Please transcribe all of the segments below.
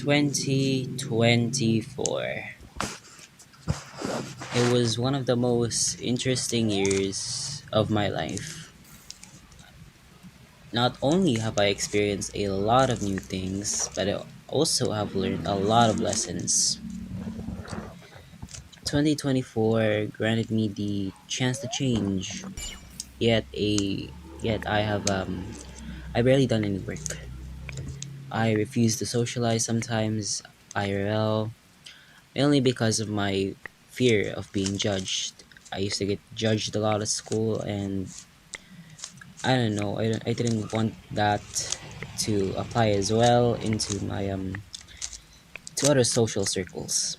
2024. It was one of the most interesting years of my life. Not only have I experienced a lot of new things, but I also have learned a lot of lessons. 2024 granted me the chance to change, yet a yet I barely done any work. I refuse to socialize sometimes IRL, mainly because of my fear of being judged. I used to get judged a lot at school, and I don't know. I didn't want that to apply as well into my to other social circles.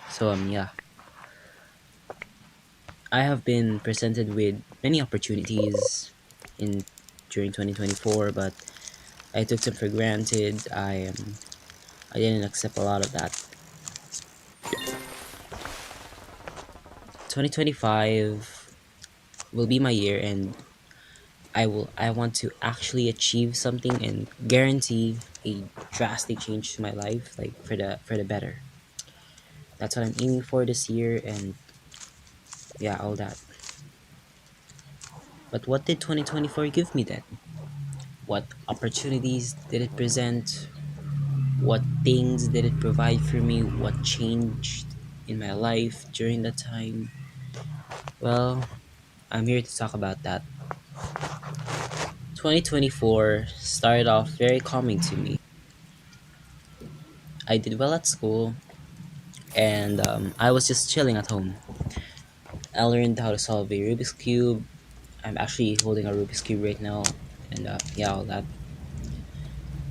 So yeah, I have been presented with many opportunities in during 2024, but I took them for granted. I didn't accept a lot of that. 2025 will be my year, and I want to actually achieve something and guarantee a drastic change to my life, like for the better. That's what I'm aiming for this year, and yeah, all that. But what did 2024 give me then? What opportunities did it present? What things did it provide for me? What changed in my life during that time? Well, I'm here to talk about that. 2024 started off very calming to me. I did well at school, and I was just chilling at home. I learned how to solve a Rubik's Cube. I'm actually holding a Rubik's Cube right now, and yeah, all that.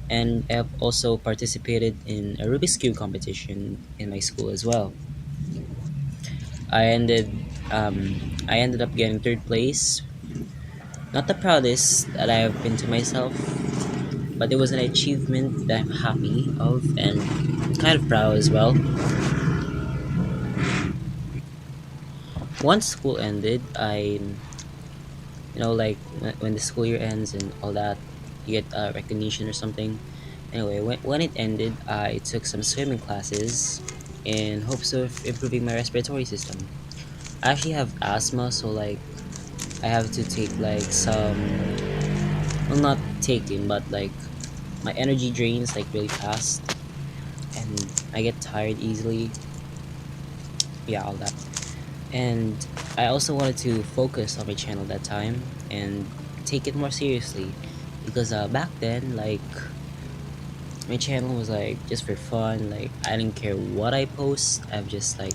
And I have also participated in a Rubik's Cube competition in my school as well. I ended I ended up getting third place. Not the proudest that I have been to myself, but it was an achievement that I'm happy of and kind of proud as well. Once school ended, like when the school year ends and all that, you get recognition or something. Anyway, when it ended, I took some swimming classes in hopes of improving my respiratory system. I actually have asthma, so like I have to take like some, well, not taking, but like my energy drains like really fast, and I get tired easily. Yeah, all that. And I also wanted to focus on my channel that time and take it more seriously because back then, like, my channel was like just for fun. Like, I didn't care what I post. I've just like,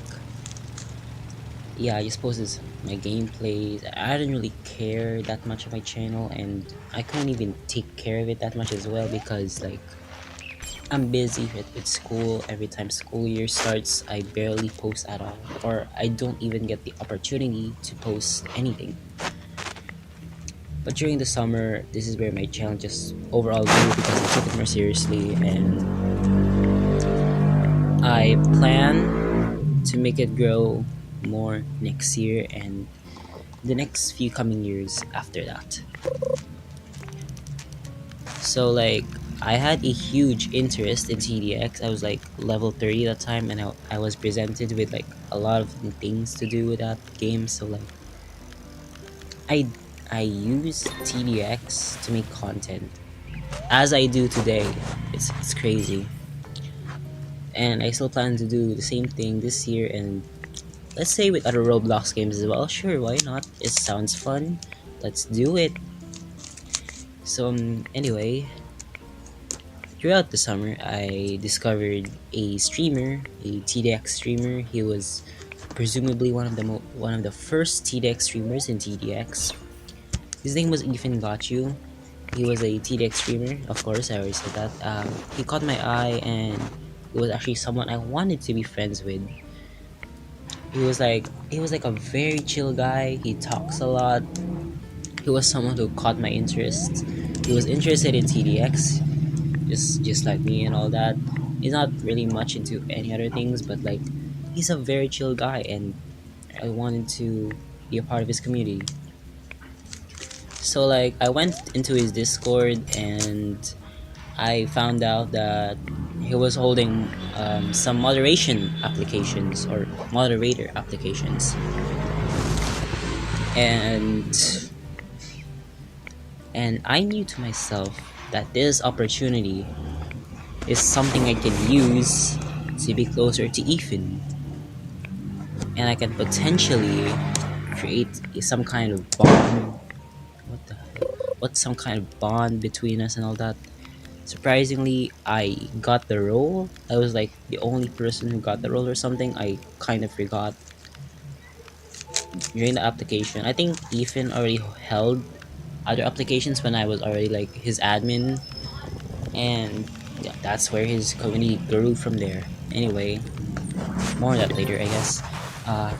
yeah, I just posted my gameplays. I didn't really care that much of my channel, and I couldn't even take care of it that much as well because like I'm busy with school. Every time school year starts, I barely post at all, or I don't even get the opportunity to post anything. But during the summer, this is where my channel just overall grew because I took it more seriously, and I plan to make it grow more next year and the next few coming years after that. So like I had a huge interest in TDX. I was like level 30 at that time, and I was presented with like a lot of things to do with that game. So like I I use TDX to make content as I do today. It's crazy. And I still plan to do the same thing this year, and let's say with other Roblox games as well. Sure, why not? It sounds fun. Let's do it. So anyway, throughout the summer, I discovered a streamer, a TDX streamer. He was presumably one of the first TDX streamers in TDX. His name was Ethan Gotchu. He was a TDX streamer, of course. I already said that. He caught my eye, and he was actually someone I wanted to be friends with. He was like a very chill guy. He talks a lot. He was someone who caught my interest. He was interested in TDX, just like me and all that. He's not really much into any other things, but like he's a very chill guy, and I wanted to be a part of his community. So like I went into his Discord, and I found out that he was holding some moderation applications or moderator applications, and I knew to myself that this opportunity is something I can use to be closer to Ethan, and I can potentially create some kind of bond. What the hell? What's some kind of bond between us and all that? Surprisingly, I got the role. I was like the only person who got the role or something. I kind of forgot during the application. I think Ethan already held other applications when I was already like his admin, and yeah, that's where his community grew from there. Anyway, more on that later, I guess. Uh,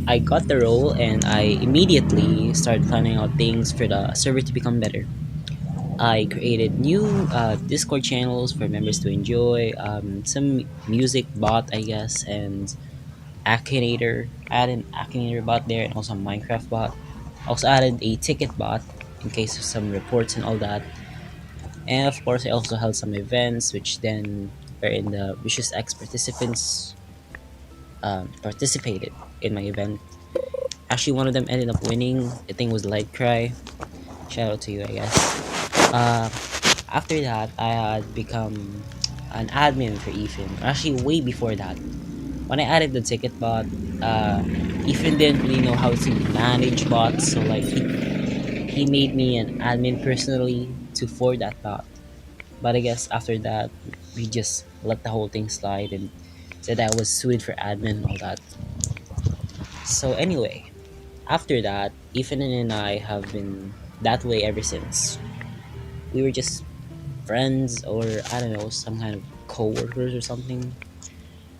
I got the role and I immediately started planning out things for the server to become better. I created new Discord channels for members to enjoy, some music bot, I guess, and Akinator. Added an Akinator bot there and also a Minecraft bot. Also added a ticket bot in case of some reports and all that. And of course, I also held some events, which then wherein the Vicious X participants participated in my event. Actually, one of them ended up winning. I think it was Light Cry. Shout out to you, I guess. Uh, After that, I had become an admin for Ethan. Actually, way before that. When I added the ticket bot, Ethan didn't really know how to manage bots, so like he made me an admin personally to for that bot. But I guess after that, we just let the whole thing slide and said I was suited for admin and all that. So anyway, after that, Ethan and I have been that way ever since. We were just friends or I don't know, some kind of co-workers or something.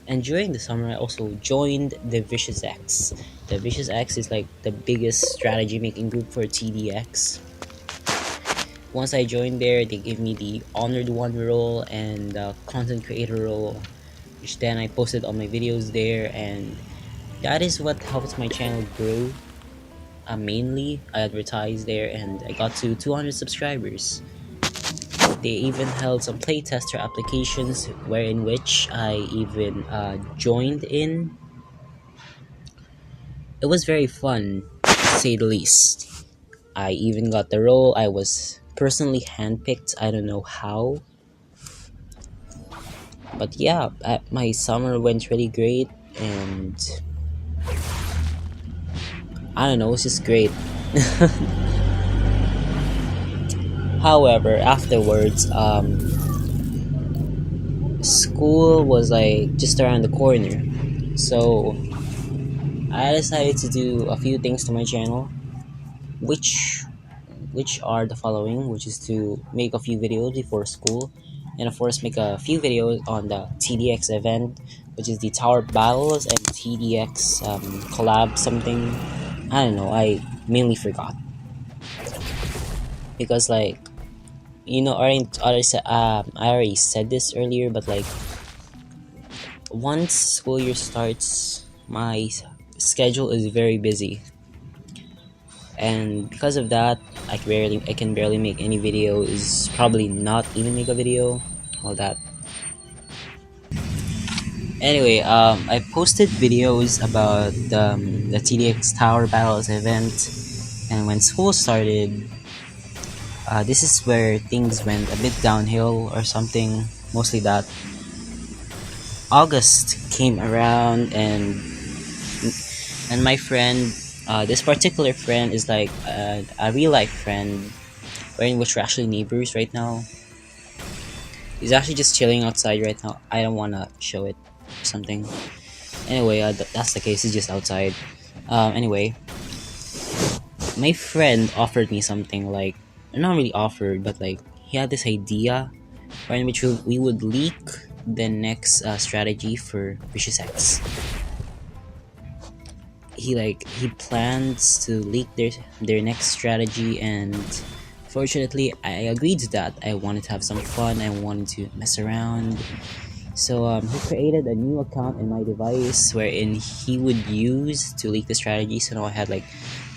And during the summer, I also joined the Vicious X. The Vicious X is like the biggest strategy making group for TDX. Once I joined there, they gave me the Honored One role and the Content Creator role, which then I posted all my videos there, and that is what helped my channel grow. Mainly, I advertised there and I got to 200 subscribers. They even held some playtester applications wherein which I even joined in. It was very fun, to say the least. I even got the role. I was personally handpicked. I don't know how. But yeah, my summer went really great, and I don't know, it's just great. However, afterwards, school was like just around the corner. So I decided to do a few things to my channel, which are the following, which is to make a few videos before school, and of course make a few videos on the TDX event, which is the Tower Battles and TDX collab something. I don't know, I mainly forgot. Because like, you know, I already said this earlier, but like, once school year starts, my schedule is very busy. And because of that, I can barely make any videos, probably not even make a video, all that. Anyway, I posted videos about the TDX Tower Battles event, and when school started, this is where things went a bit downhill or something. Mostly that August came around, and my friend, this particular friend is like a real life friend, wherein which we're actually neighbors right now. He's actually just chilling outside right now. I don't wanna show it or something. Anyway, that's the case. He's just outside. Anyway, my friend offered me something like, not really offered, but like he had this idea, wherein which we would leak the next strategy for Vicious X. He plans to leak their next strategy, and fortunately I agreed to that. I wanted to have some fun, I wanted to mess around. So he created a new account in my device wherein he would use to leak the strategy. So now I had like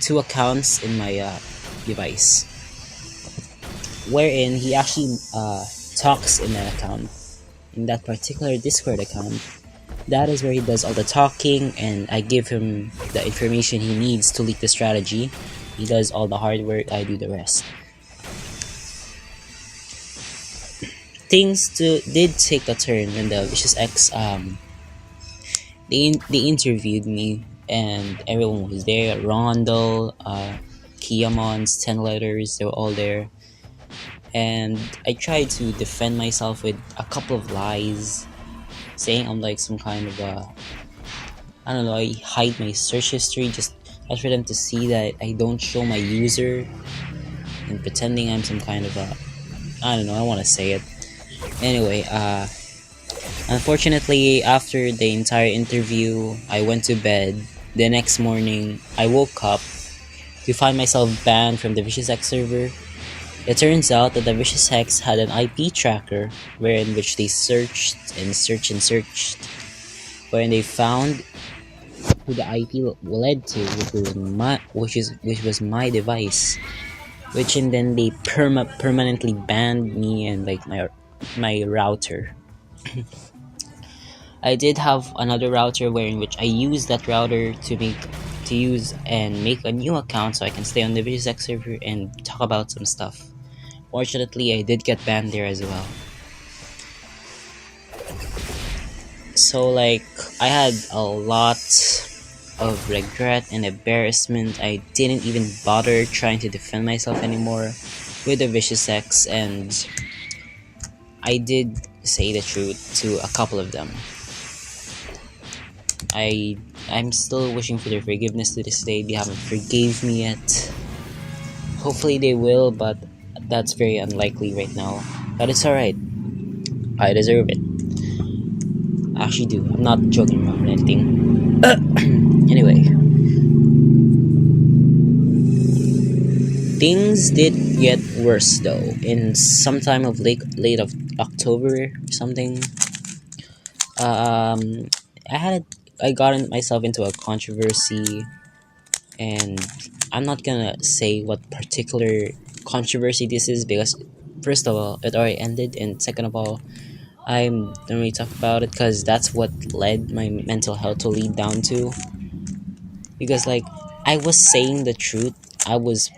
2 accounts in my device, wherein he actually talks in that account, in that particular Discord account. That is where he does all the talking, and I give him the information he needs to leak the strategy. He does all the hard work, I do the rest. Did take a turn when the Vicious X they interviewed me, and everyone was there. Rondo, Kiamon's 10 letters, they were all there. And I tried to defend myself with a couple of lies, saying I'm like some kind of I don't know, I hide my search history just for them to see that I don't show my user, and pretending I'm some kind of I don't know, I want to say it. Anyway, unfortunately, after the entire interview, I went to bed. The next morning, I woke up to find myself banned from the Vicious X server. It turns out that the Vicious X had an IP tracker wherein which they searched and searched and searched, wherein they found who the IP led to, which was my device, which and then they permanently banned me and like my router. I did have another router wherein which I used that router to use and make a new account so I can stay on the VSX server and talk about some stuff. Fortunately, I did get banned there as well. So like I had a lot of regret and embarrassment. I didn't even bother trying to defend myself anymore with the Vicious X, and I did say the truth to a couple of them. I'm still wishing for their forgiveness to this day. They haven't forgave me yet. Hopefully they will, but that's very unlikely right now. But it's alright. I deserve it. I actually do. I'm not joking about anything. Anyway, things did get worse though. In sometime of late of October or something, um, I got myself into a controversy, and I'm not gonna say what particular controversy this is because first of all, it already ended, and second of all, I don't really talk about it because that's what led my mental health to lead down to. Because like I was saying the truth, I was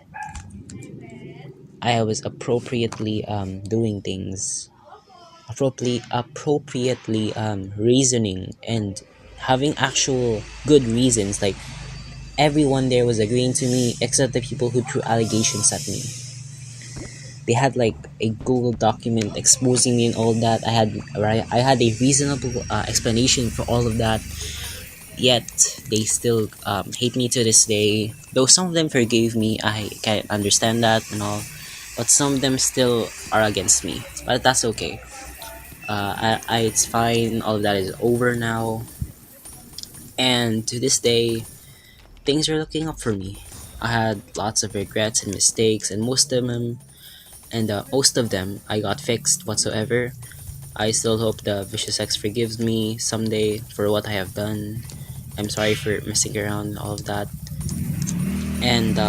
I was appropriately doing things, appropriately reasoning and having actual good reasons. Like everyone there was agreeing to me except the people who threw allegations at me. They had like a Google document exposing me and all that. I had a reasonable explanation for all of that. Yet they still hate me to this day. Though some of them forgave me, I can understand that and all, but some of them still are against me. But that's okay. It's fine. All of that is over now, and to this day, things are looking up for me. I had lots of regrets and mistakes, and most of them I got fixed whatsoever. I still hope the Vicious X forgives me someday for what I have done. I'm sorry for messing around and all of that. And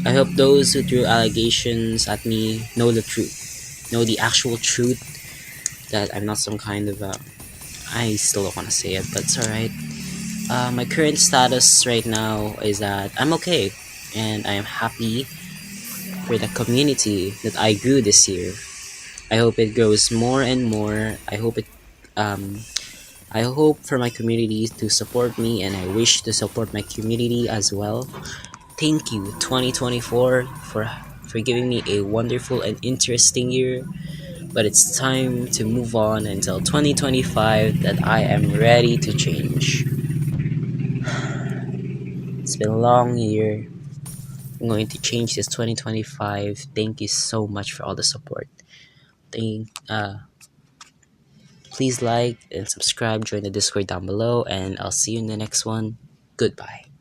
I hope those who threw allegations at me know the truth, know the actual truth, that I'm not some kind of I still don't want to say it, but it's alright. My current status right now is that I'm okay, and I am happy for the community that I grew this year. I hope it grows more and more. Um, I hope for my community to support me, and I wish to support my community as well. Thank you, 2024, for giving me a wonderful and interesting year. But it's time to move on until 2025 that I am ready to change. It's been a long year. I'm going to change this 2025. Thank you so much for all the support. Please like and subscribe, join the Discord down below, and I'll see you in the next one. Goodbye.